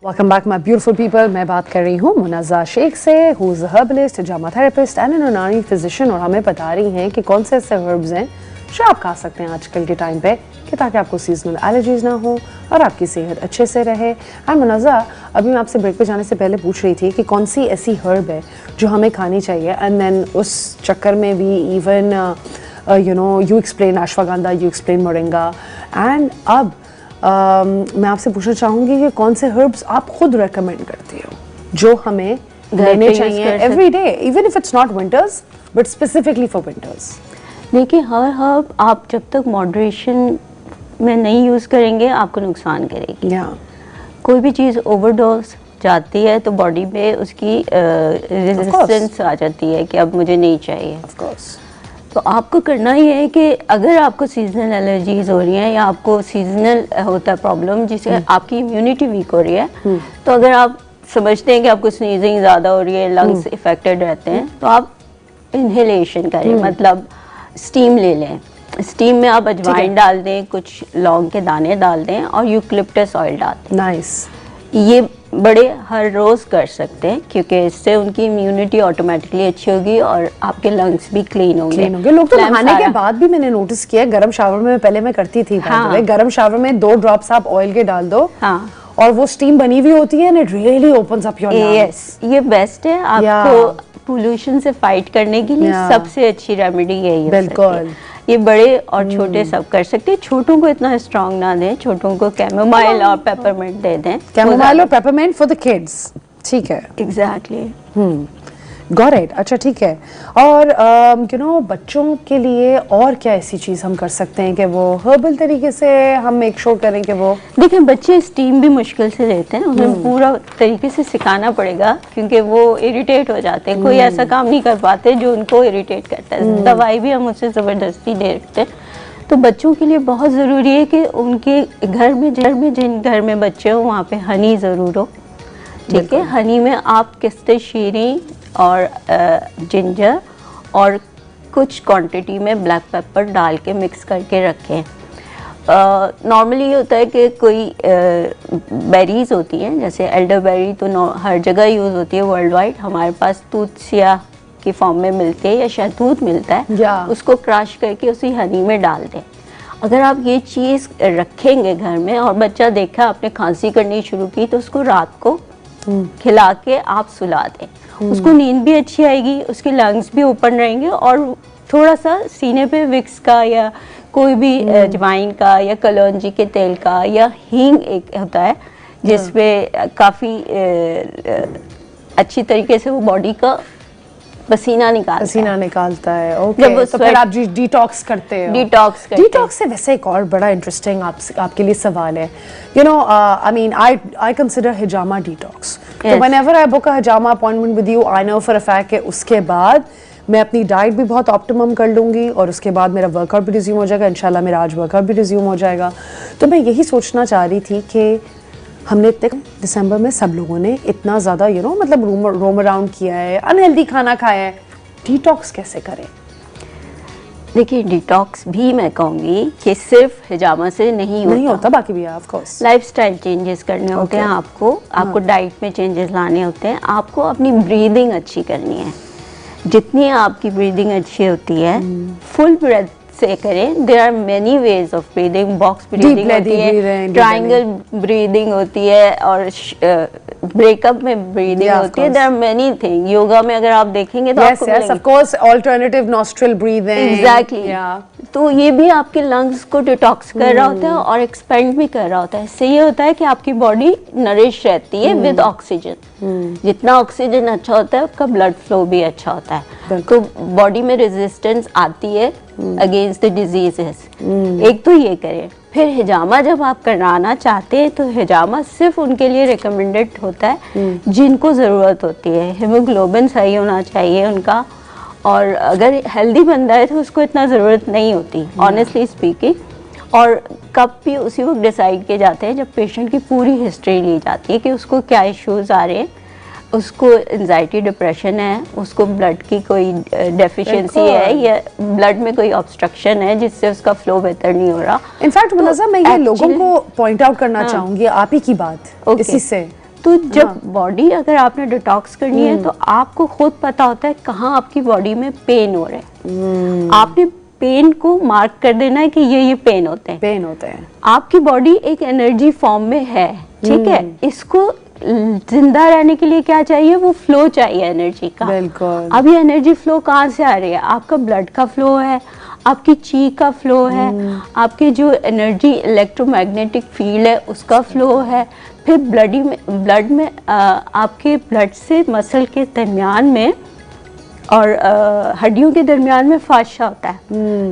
Welcome back my beautiful people. मैं बात कर रही हूँ मुनज़्ज़ा शेख से, हु इज़ अ हर्बलिस्ट, हिजामा therapist and an Unani physician, और हमें बता रही हैं कि कौन से ऐसे हर्ब्स हैं जो आप खा सकते हैं आजकल के टाइम पे कि ताकि आपको सीजनल एलर्जीज ना हो और आपकी सेहत अच्छे से रहे। एंड मुनज़्ज़ा, अभी मैं आपसे ब्रेक पे जाने से पहले पूछ रही थी कि कौन सी ऐसी हर्ब है जो हमें खानी चाहिए, एंड देन उस चक्कर में भी even you explain ashwagandha, you explain moringa, and अब मैं आपसे पूछना चाहूँगी कि कौन से हर्ब्स आप खुद रेकमेंड करती हो जो हमें लेने चाहिए every day, even if it's not winters but specifically for winters. देखिए, हर हर्ब आप जब तक मॉडरेशन में नहीं यूज़ करेंगे आपको नुकसान करेगी। कोई भी चीज़ ओवरडोज जाती है तो बॉडी में उसकी रेजिस्टेंस आ जाती है कि अब मुझे नहीं चाहिए। Of course. तो आपको करना ही है कि अगर आपको सीजनल एलर्जीज हो रही हैं या आपको सीजनल होता है प्रॉब्लम जिससे आपकी इम्यूनिटी वीक हो रही है, तो अगर आप समझते हैं कि आपको स्नीजिंग ज़्यादा हो रही है, लंग्स इफेक्टेड रहते हैं, तो आप इन्हेलेशन करें, मतलब स्टीम ले लें। स्टीम में आप अजवाइन डाल दें, कुछ लौंग के दाने डाल दें और यूकलिप्टस ऑयल डाल दें। नाइस। ये बड़े हर रोज़ कर सकते हैं क्योंकि इससे उनकी इम्यूनिटी ऑटोमेटिकली अच्छी होगी और आपके लंग्स भी क्लीन होंगे। लोग तो नहाने के बाद भी मैंने नोटिस किया, गर्म शावर में पहले मैं करती थी, गर्म शावर में 2 ड्रॉप्स आप ऑयल के डाल दो, और वो स्टीम बनी हुई होती है and it really opens up your lungs. Yes, ये बेस्ट है आपको पोल्यूशन से फाइट करने के लिए सबसे अच्छी रेमेडी यही है। बिल्कुल, ये बड़े और छोटे सब कर सकते हैं। छोटों को इतना स्ट्रॉन्ग ना दें, छोटों को कैमोमाइल और पेपरमिंट दे दें। कैमोमाइल और पेपरमिंट फॉर द किड्स, ठीक है। एग्जैक्टली। Got it. अच्छा, ठीक है। और बच्चों के लिए और क्या ऐसी चीज़ हम कर सकते हैं कि वो हर्बल तरीके से हम मेक श्योर करें कि वो देखें, बच्चे स्टीम भी मुश्किल से लेते हैं, उन्हें पूरा तरीके से सिखाना पड़ेगा क्योंकि वो इरिटेट हो जाते हैं, कोई ऐसा काम नहीं कर पाते जो उनको इरिटेट करता है। दवाई भी हम उससे ज़बरदस्ती दे रखते हैं। तो बच्चों के लिए बहुत ज़रूरी है कि उनके घर में जिन घर में बच्चे हो वहाँ पे हनी ज़रूर हो, ठीक है। हनी में आप किस्ते शीरी और जिंजर और कुछ क्वांटिटी में ब्लैक पेपर डाल के मिक्स करके रखें। नॉर्मली ये होता है कि कोई बेरीज होती हैं, जैसे एल्डर बेरी तो हर जगह यूज़ होती है वर्ल्ड वाइड, हमारे पास तूतसिया की फॉर्म में मिलती है या शहतूत मिलता है, उसको क्रश करके उसी हनी में डाल दें। अगर आप ये चीज़ रखेंगे घर में और बच्चा देखा आपने खांसी करनी शुरू की तो उसको रात को खिला के आप सुला दें, उसको नींद भी अच्छी आएगी, उसके लंग्स भी ओपन रहेंगे, और थोड़ा सा सीने पे विक्स का या कोई भी अजवाइन का या कलौंजी के तेल का या हींग एक होता है जिसमें काफ़ी अच्छी तरीके से वो बॉडी का पसीना निकालता है। ओके, तो फिर आप डिटॉक्स करते हो। डिटॉक्स से वैसे एक और बड़ा इंटरेस्टिंग आपके लिए सवाल है। आई मीन आई कंसिडर हिजामा डिटॉक्स। तो व्हेनेवर आई बुक अ हिजामा appointment with you, I know for a fact कि उसके बाद मैं अपनी डाइट भी बहुत ऑप्टिमम कर लूँगी और उसके बाद मेरा वर्कआउट भी रिज्यूम हो जाएगा। इंशाल्लाह मेरा आज वर्कआउट भी रिज्यूम हो जाएगा। तो मैं यही सोचना चाह रही थी कि हमने दिसंबर में सब लोगों ने इतना ज़्यादा मतलब रोम अराउंड किया है, अनहेल्दी खाना खाया है, डिटॉक्स कैसे करें? देखिए, डिटॉक्स भी मैं कहूँगी कि सिर्फ हिजामा से नहीं होता, बाकी भी ऑफ कोर्स लाइफस्टाइल चेंजेस करने होते हैं आपको डाइट में चेंजेस लाने होते हैं, आपको अपनी ब्रीदिंग अच्छी करनी है। जितनी आपकी ब्रीदिंग अच्छी होती है, फुल ब्रेथ से करें। There are many ways of breathing, box breathing होती है, ट्रायंगल ब्रीदिंग होती है और ब्रेकअप में ब्रीदिंग होती है। There are many thing. Yoga में अगर आप देखेंगे तो आपको मिलेंगे। Of course alternative nostril breathing. Exactly. तो ये भी आपके लंग्स को डिटॉक्स कर रहा होता है और एक्सपेंड भी कर रहा होता है। इससे ये होता है कि आपकी बॉडी नरिश रहती है विद ऑक्सीजन। जितना ऑक्सीजन अच्छा होता है आपका ब्लड फ्लो भी अच्छा होता है, तो बॉडी में रेजिस्टेंस आती है अगेंस्ट द डिजीजेस। एक तो ये करें। फिर हिजामा जब आप कराना चाहते हैं तो हिजामा सिर्फ उनके लिए रिकमेंडेड होता है जिनको ज़रूरत होती है। हीमोग्लोबिन सही होना चाहिए उनका, और अगर हेल्दी बंदा है तो उसको इतना ज़रूरत नहीं होती, ऑनेस्टली स्पीकिंग। और कब भी उसी वक्त डिसाइड किए जाते हैं जब पेशेंट की पूरी हिस्ट्री ली जाती है कि उसको क्या इश्यूज़ आ रहे हैं, उसको एंजाइटी डिप्रेशन है, उसको ब्लड की कोई डेफिशिएंसी है या ब्लड में कोई ऑब्स्ट्रक्शन है जिससे उसका फ्लो बेहतर नहीं हो रहा। इनफैक्ट मुनज़्ज़ा, मैं ये लोगों को पॉइंट आउट करना चाहूँगी आप ही की बात इसी से तो जब बॉडी अगर आपने डिटॉक्स करनी है तो आपको खुद पता होता है कहाँ आपकी बॉडी में पेन हो रहा है। आपने पेन को मार्क कर देना है कि ये पेन होते हैं। आपकी बॉडी एक एनर्जी फॉर्म में है, ठीक है। इसको जिंदा रहने के लिए क्या चाहिए, वो फ्लो चाहिए एनर्जी का। बिल्कुल। अब ये एनर्जी फ्लो कहाँ से आ रही है, आपका ब्लड का फ्लो है, आपकी ची का फ्लो है, आपके जो एनर्जी इलेक्ट्रोमैग्नेटिक फील्ड है उसका फ्लो है, फिर ब्लड में आपके ब्लड से मसल के दरमियान में और हड्डियों के दरमियान में फाशा होता है,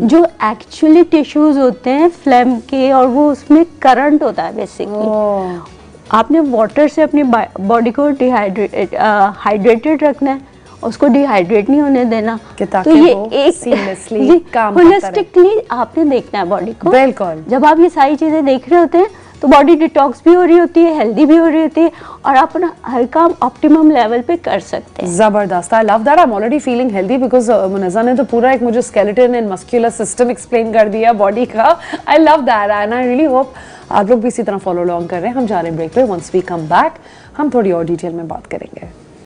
जो एक्चुअली टिश्यूज होते हैं फ्लेम के, और वो उसमें करंट होता है बेसिकली। आपने वाटर से अपनी बॉडी को हाइड्रेटेड रखना है, उसको डिहाइड्रेट नहीं होने देना। तो ये एक होलिस्टिकली आपने देखना है बॉडी को। बिल्कुल। जब आप ये सारी चीजें देख रहे होते हैं तो बॉडी डिटॉक्स भी हो रही होती है, हेल्दी भी हो रही होती है, और आप अपना हर काम ऑप्टिमम लेवल पे कर सकते हैं। जबरदस्त। I love that. I am already feeling healthy because Munazza ने तो पूरा एक मुझे skeleton and muscular system explain कर दिया बॉडी का। I love that and I really hope आप लोग भी इसी तरह फॉलो अलॉन्ग कर रहे हैं। हम जा रहे हैं ब्रेक पे। वंस वी कम बैक हम थोड़ी और डिटेल में बात करेंगे।